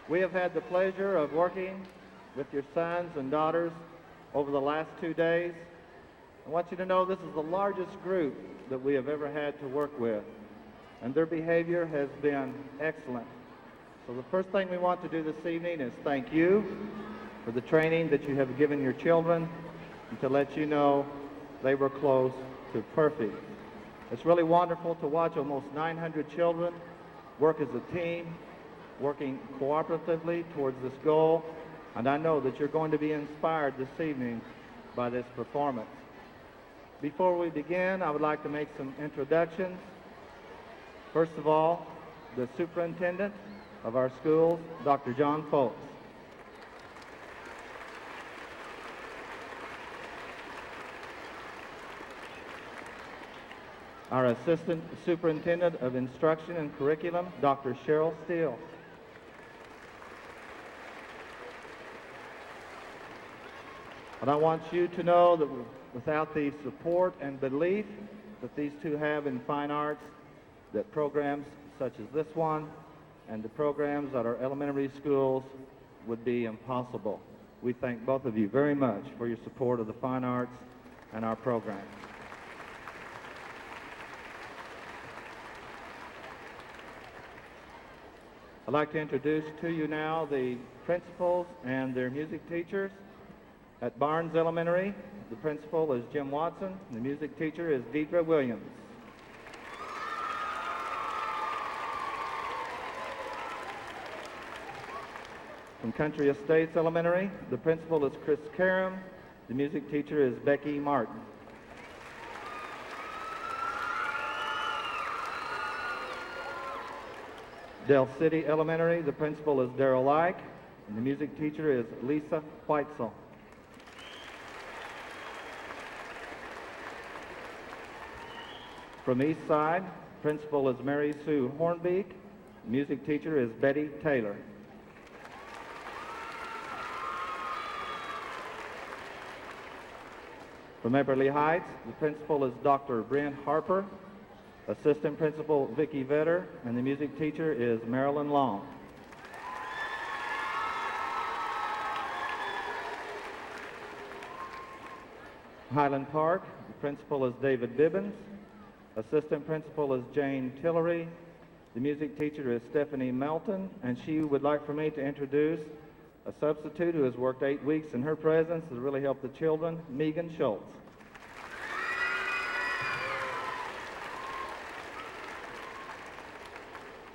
We have had the pleasure of working with your sons and daughters over the last 2 days. I want you to know this is the largest group that we have ever had to work with, and their behavior has been excellent. So the first thing we want to do this evening is thank you for the training that you have given your children and to let you know they were close to perfect. It's really wonderful to watch almost 900 children work as a team, working cooperatively towards this goal, and I know that you're going to be inspired this evening by this performance. Before we begin, I would like to make some introductions. First of all, the superintendent of our schools, Dr. John Folks. Our assistant superintendent of instruction and curriculum, Dr. Cheryl Steele. And I want you to know that without the support and belief that these two have in fine arts, that programs such as this one and the programs at our elementary schools would be impossible. We thank both of you very much for your support of the fine arts and our programs. I'd like to introduce to you now the principals and their music teachers. At Barnes Elementary, the principal is Jim Watson, and the music teacher is Deidre Williams. From Country Estates Elementary, the principal is Chris Karam, the music teacher is Becky Martin. Del City Elementary, the principal is Darrell Ike, and the music teacher is Lisa Whitesell. From East Side, principal is Mary Sue Hornbeek. The music teacher is Betty Taylor. From Eberly Heights, the principal is Dr. Brent Harper. Assistant principal Vicki Vetter, and the music teacher is Marilyn Long. Highland Park, the principal is David Bibbins. Assistant principal is Jane Tillery. The music teacher is Stephanie Melton, and she would like for me to introduce a substitute who has worked 8 weeks in her presence to really help the children, Megan Schultz.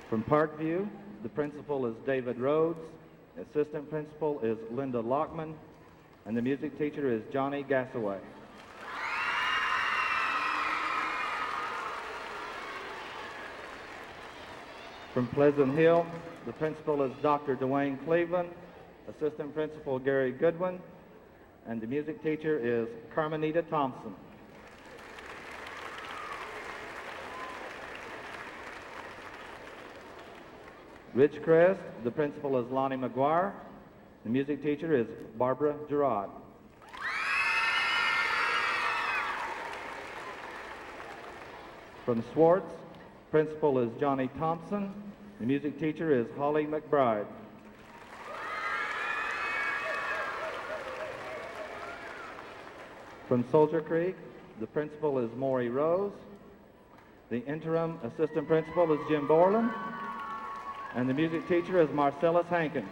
From Parkview, the principal is David Rhodes. Assistant principal is Linda Lockman, and the music teacher is Johnny Gassaway. From Pleasant Hill, the principal is Dr. Dwayne Cleveland, assistant principal Gary Goodwin, and the music teacher is Carmenita Thompson. Ridgecrest, the principal is Lonnie McGuire, the music teacher is Barbara Gerard. From Swartz, principal is Johnny Thompson. The music teacher is Holly McBride. From Soldier Creek, the principal is Maury Rose. The interim assistant principal is Jim Borland. And the music teacher is Marcellus Hankins.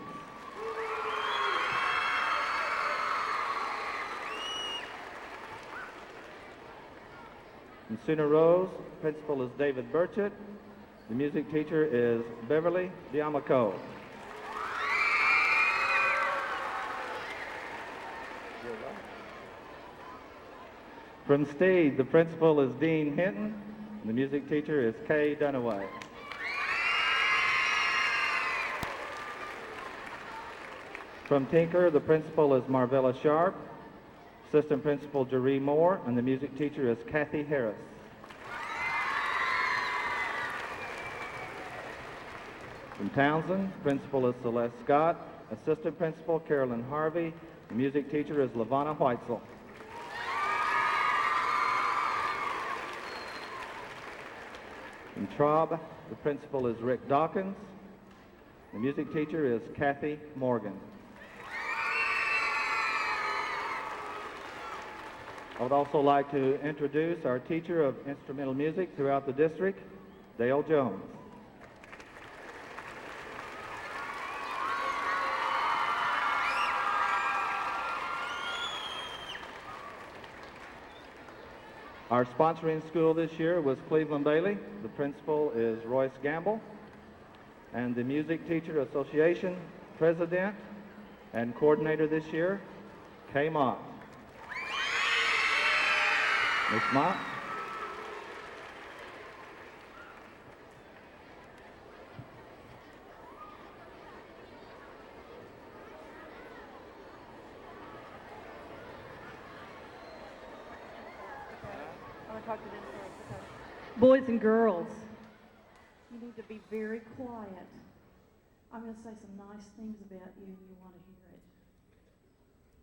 In Sooner Rose, principal is David Burchett. The music teacher is Beverly Diamaco. From Steed, the principal is Dean Hinton. And the music teacher is Kay Dunaway. From Tinker, the principal is Marvella Sharp. Assistant principal Jeree Moore, and the music teacher is Kathy Harris. From Townsend, principal is Celeste Scott. Assistant principal Carolyn Harvey. The music teacher is LaVonna Whitesell. From Traub, the principal is Rick Dawkins. The music teacher is Kathy Morgan. I would also like to introduce our teacher of instrumental music throughout the district, Dale Jones. Our sponsoring school this year was Cleveland Bailey. The principal is Royce Gamble. And the Music Teacher Association president and coordinator this year, Kay Mott. Ms. Mott. Boys and girls, you need to be very quiet. I'm going to say some nice things about you and you want to hear it.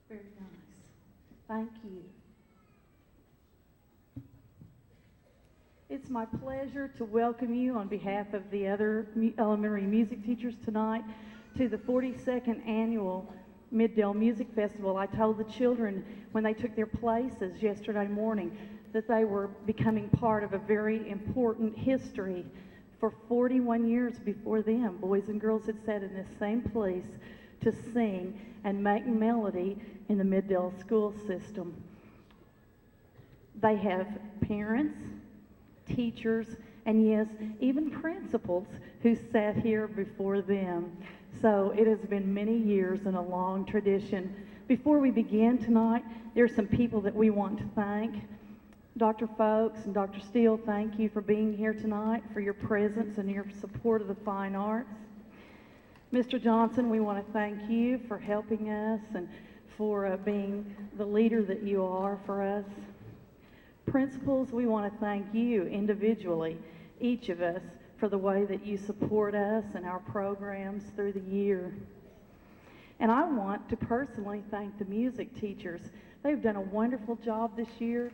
Very nice. Thank you. It's my pleasure to welcome you on behalf of the other elementary music teachers tonight to the 42nd annual Middale Music Festival. I told the children when they took their places yesterday morning that they were becoming part of a very important history. For 41 years before them, boys and girls had sat in this same place to sing and make melody in the Middale school system. They have parents, teachers, and yes, even principals who sat here before them. So it has been many years and a long tradition. Before we begin tonight, there are some people that we want to thank. Dr. Folks and Dr. Steele, thank you for being here tonight, for your presence and your support of the fine arts. Mr. Johnson, we want to thank you for helping us and for being the leader that you are for us. Principals, we want to thank you individually, each of us, for the way that you support us and our programs through the year. And I want to personally thank the music teachers. They've done a wonderful job this year.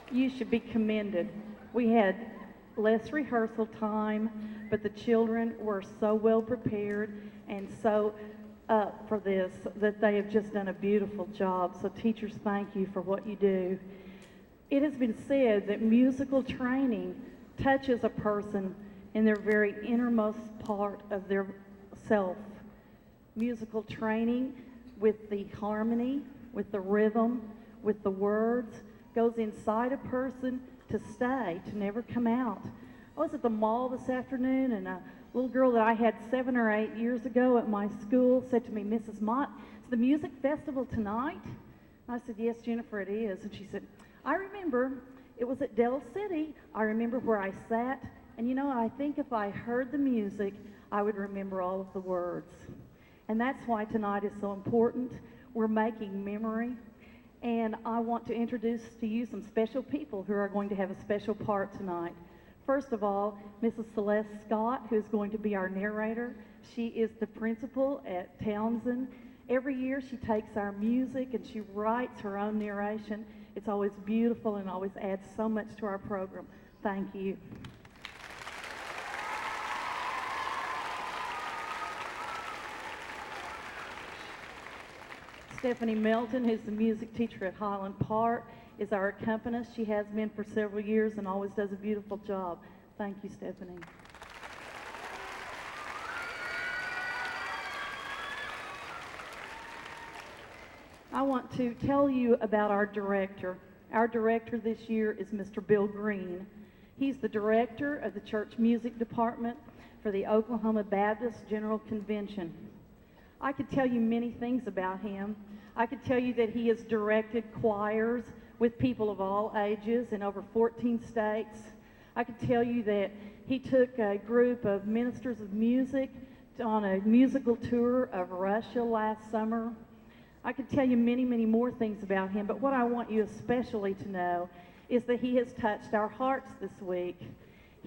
You should be commended. We had less rehearsal time, but the children were so well prepared and so up for this that they have just done a beautiful job. So teachers, thank you for what you do. It has been said that musical training touches a person in their very innermost part of their self. Musical training with the harmony, with the rhythm, with the words, goes inside a person to stay, to never come out. I was at the mall this afternoon, and a little girl that I had 7 or 8 years ago at my school said to me, Mrs. Mott, is the music festival tonight? I said, yes, Jennifer, it is. And she said, I remember it was at Dell City. I remember where I sat, and you know, I think if I heard the music, I would remember all of the words. And that's why tonight is so important. We're making memory. And I want to introduce to you some special people who are going to have a special part tonight. First of all, Mrs. Celeste Scott, who is going to be our narrator. She is the principal at Townsend. Every year she takes our music and she writes her own narration. It's always beautiful and always adds so much to our program. Thank you. Stephanie Melton, who's the music teacher at Highland Park, is our accompanist. She has been for several years and always does a beautiful job. Thank you, Stephanie. I want to tell you about our director. Our director this year is Mr. Bill Green. He's the director of the church music department for the Oklahoma Baptist General Convention. I could tell you many things about him. I could tell you that he has directed choirs with people of all ages in over 14 states. I could tell you that he took a group of ministers of music on a musical tour of Russia last summer. I could tell you many, many more things about him, but what I want you especially to know is that he has touched our hearts this week.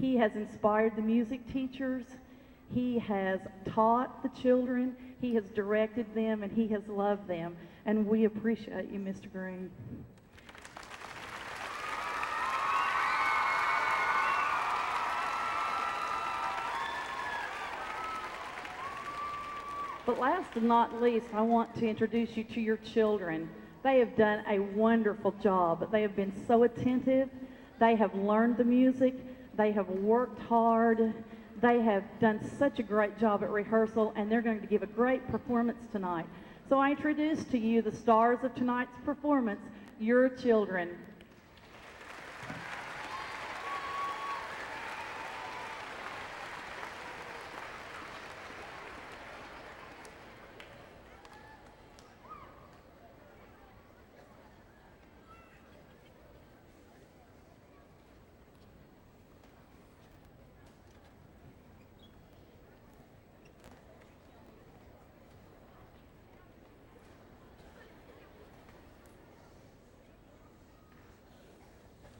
He has inspired the music teachers. He has taught the children, he has directed them, and he has loved them. And we appreciate you, Mr. Green. But last and not least, I want to introduce you to your children. They have done a wonderful job. They have been so attentive. They have learned the music. They have worked hard. They have done such a great job at rehearsal, and they're going to give a great performance tonight. So I introduce to you the stars of tonight's performance, your children.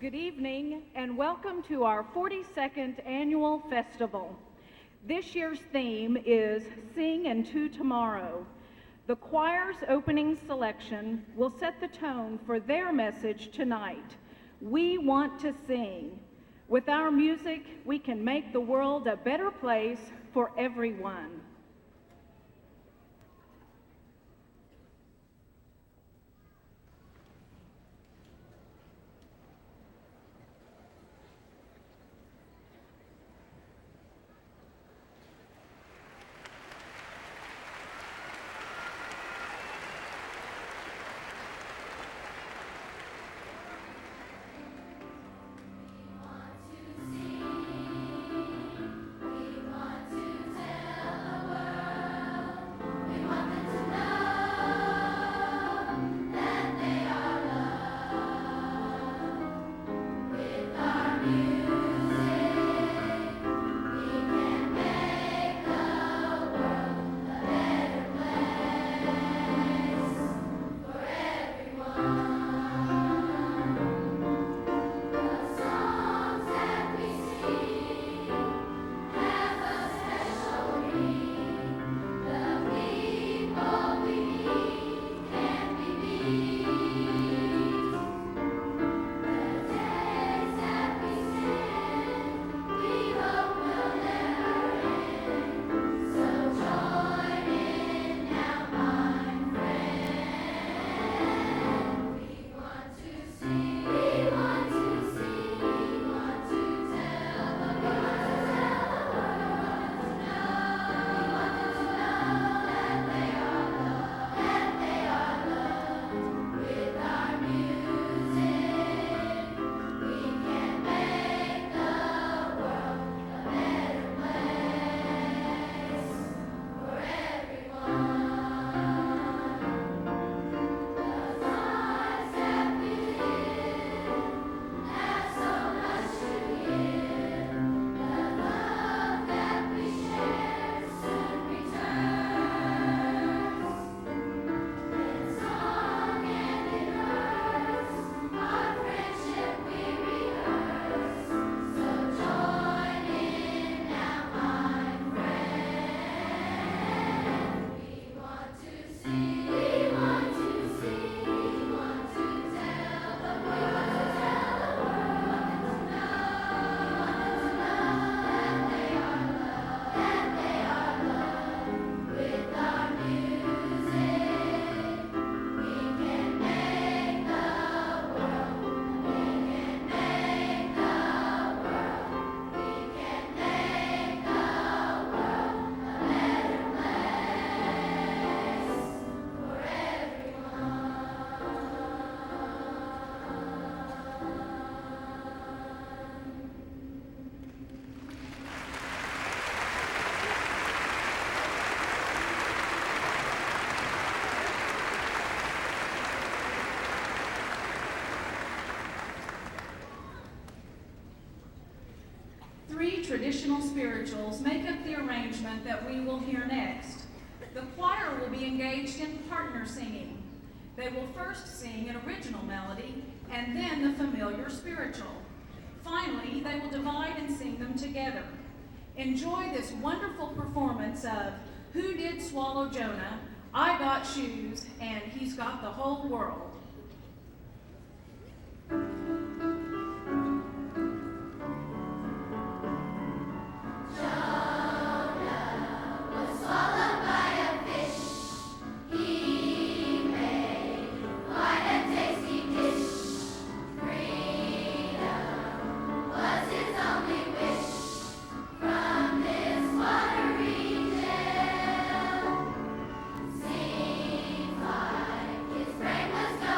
Good evening and welcome to our 42nd annual festival. This year's theme is Sing Into Tomorrow. The choir's opening selection will set the tone for their message tonight. We want to sing. With our music, we can make the world a better place for everyone. Traditional spirituals make up the arrangement that we will hear next. The choir will be engaged in partner singing. They will first sing an original melody and then the familiar spiritual. Finally, they will divide and sing them together. enjoy this wonderful performance of Who Did Swallow Jonah? I Got Shoes, and He's Got the Whole World. His brain was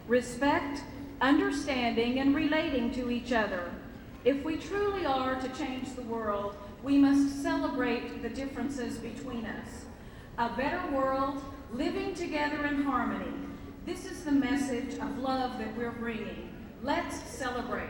respect, understanding, and relating to each other. If we truly are to change the world, we must celebrate the differences between us. A better world, living together in harmony. This is the message of love that we're bringing. Let's celebrate.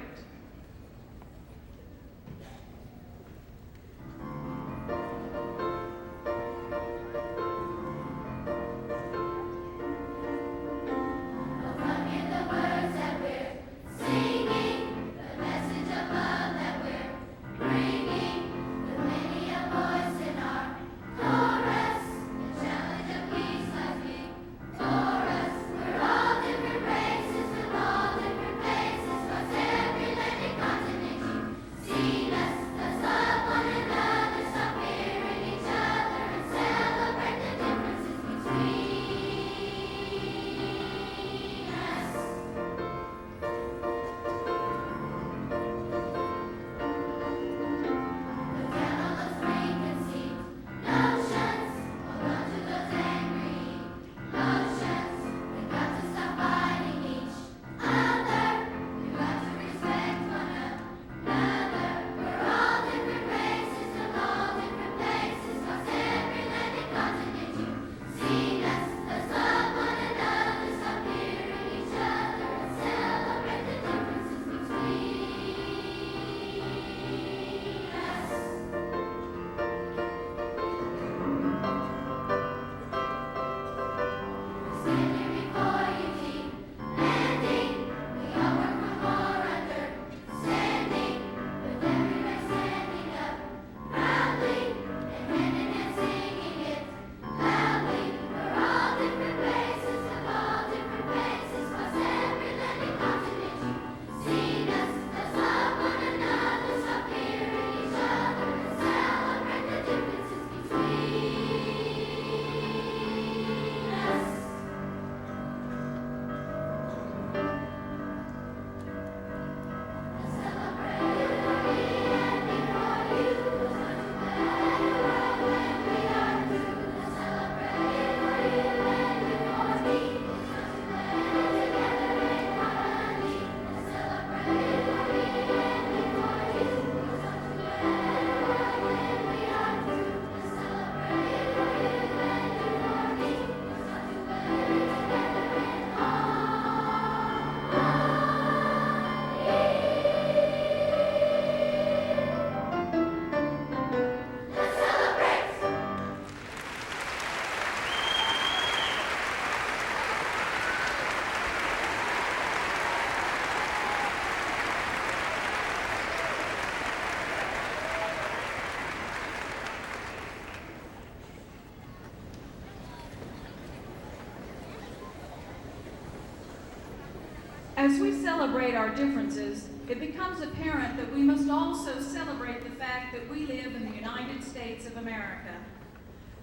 As we celebrate our differences, it becomes apparent that we must also celebrate the fact that we live in the United States of America.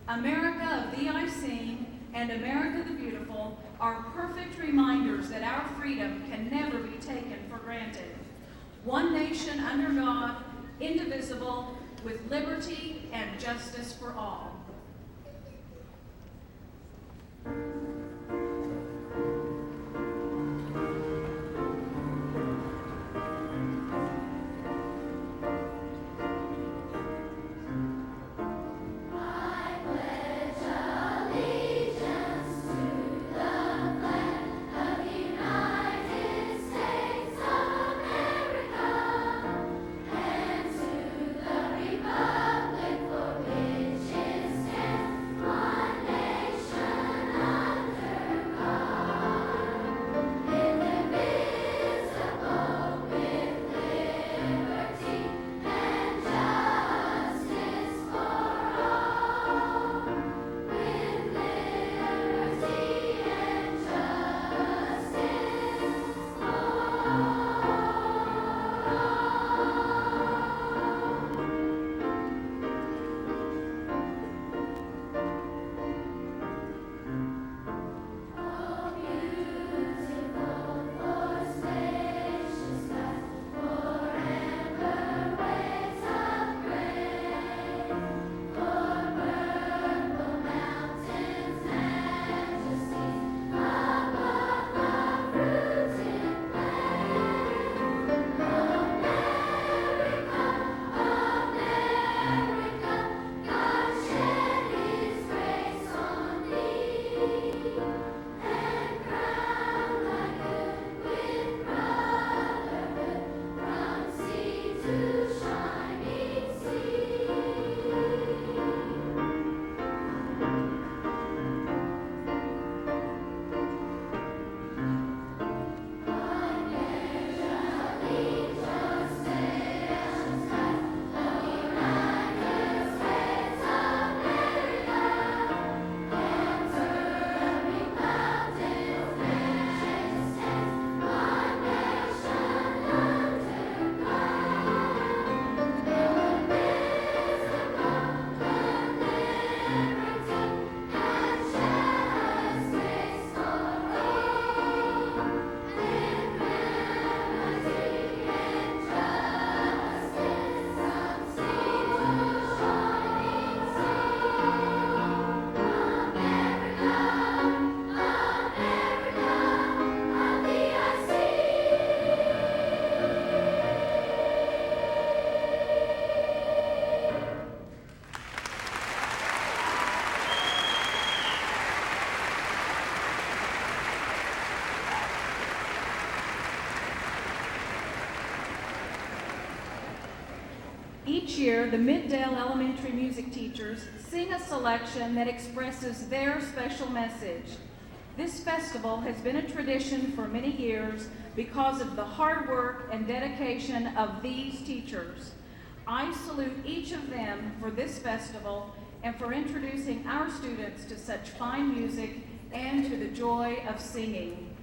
America of Thee I Sing and America the Beautiful are perfect reminders that our freedom can never be taken for granted. One nation under God, indivisible, with liberty and justice for all. Republic for which it stands, one nation Each year, the Middale Elementary music teachers sing a selection that expresses their special message. This festival has been a tradition for many years because of the hard work and dedication of these teachers. I salute each of them for this festival and for introducing our students to such fine music and to the joy of singing.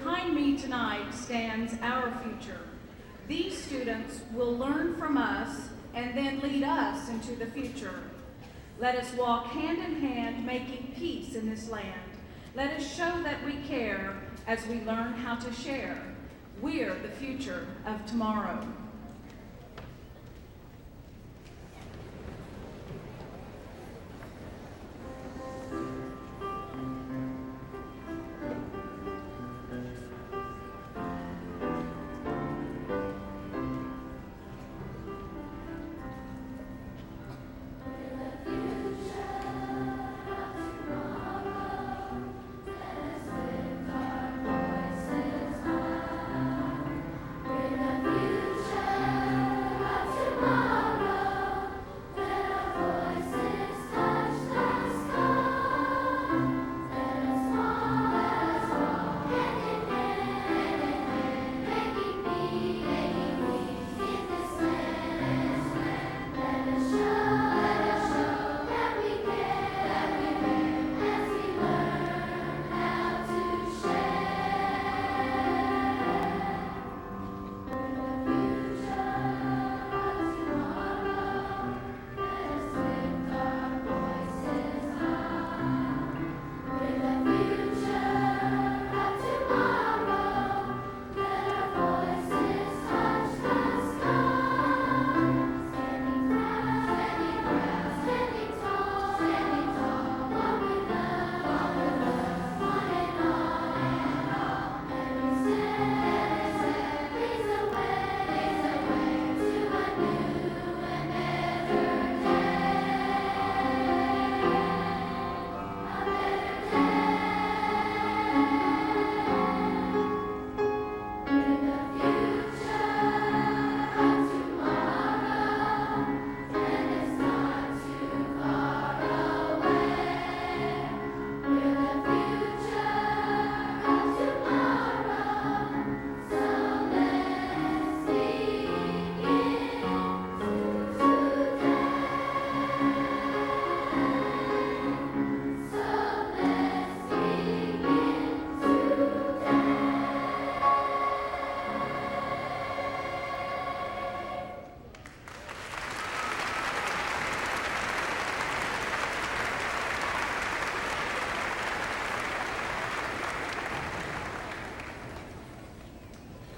behind me tonight stands our future. These students will learn from us and then lead us into the future. Let us walk hand in hand, making peace in this land. Let us show that we care as we learn how to share. We're the future of tomorrow.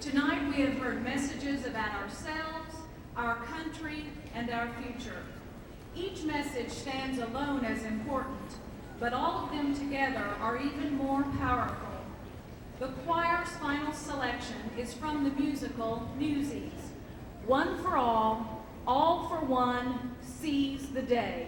Tonight we have heard messages about ourselves, our country, and our future. Each message stands alone as important, but all of them together are even more powerful. The choir's final selection is from the musical Newsies. One for all for one, seize the day.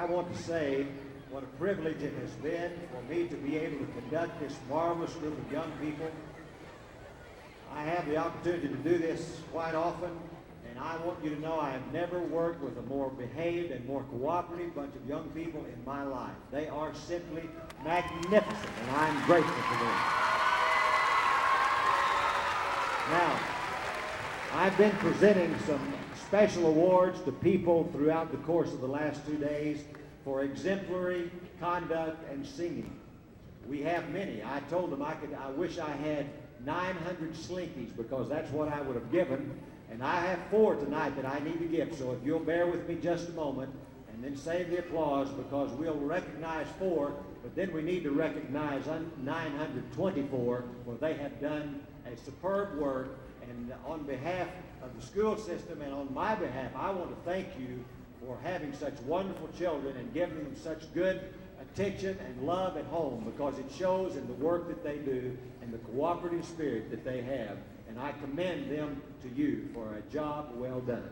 want to say what a privilege it has been for me to be able to conduct this marvelous group of young people. I have the opportunity to do this quite often, and I want you to know I have never worked with a more behaved and more cooperative bunch of young people in my life. They are simply magnificent, and I'm grateful for them. Now, I've been presenting some special awards to people throughout the course of the last 2 days for exemplary conduct and singing. We have many. I told them I wish I had 900 slinkies because that's what I would have given. And I have 4 tonight that I need to give. So if you'll bear with me just a moment and then save the applause because we'll recognize 4, but then we need to recognize 924 for they have done a superb work. And on behalf of the school system and on my behalf, I want to thank you for having such wonderful children and giving them such good attention and love at home, because it shows in the work that they do and the cooperative spirit that they have. And I commend them to you for a job well done.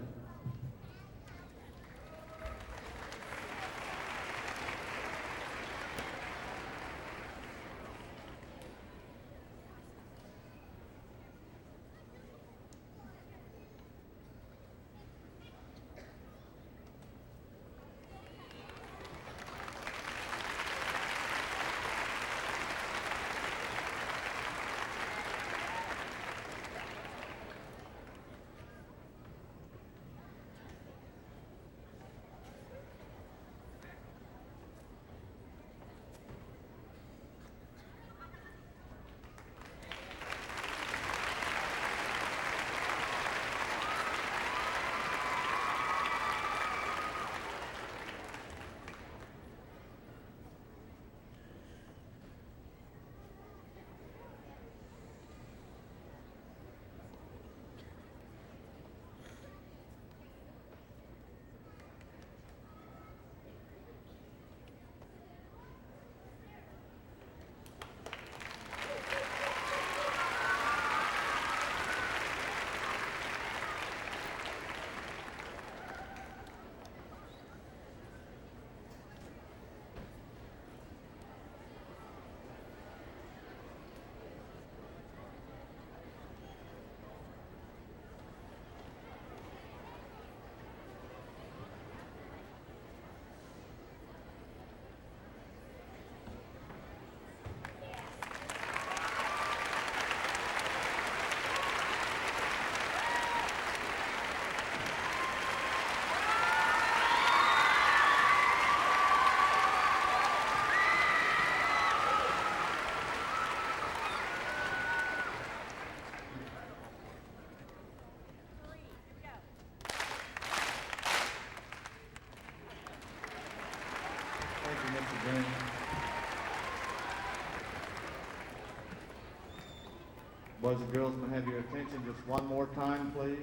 Boys and girls, I'm going to have your attention just one more time, please.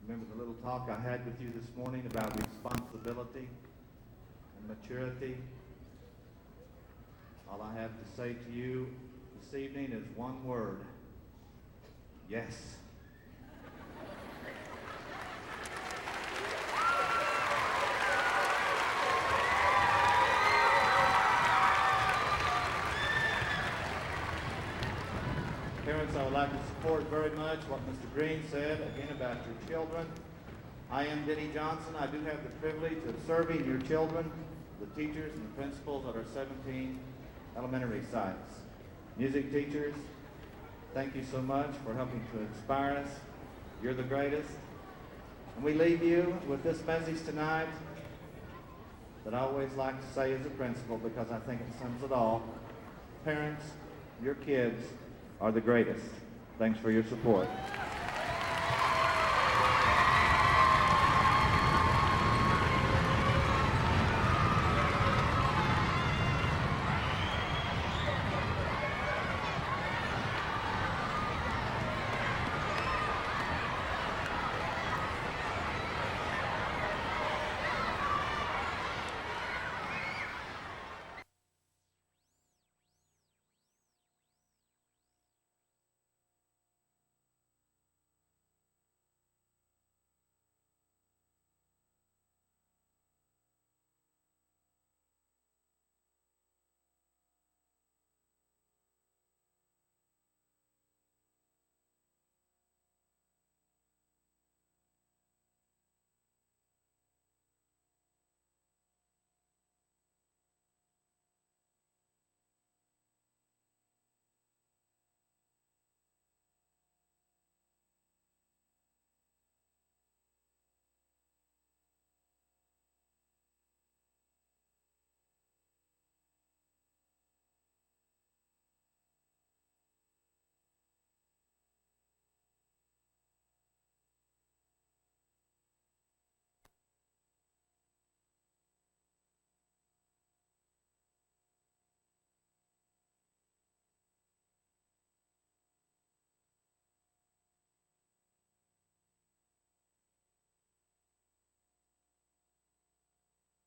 Remember the little talk I had with you this morning about responsibility and maturity? All I have to say to you this evening is one word: yes. Parents, I would like to support very much what Mr. Green said again about your children. I am Denny Johnson. I do have the privilege of serving your children, the teachers and the principals at our 17 elementary sites. Music teachers, thank you so much for helping to inspire us. You're the greatest. And we leave you with this message tonight that I always like to say as a principal because I think it sums it all. Parents, your kids are the greatest. Thanks for your support.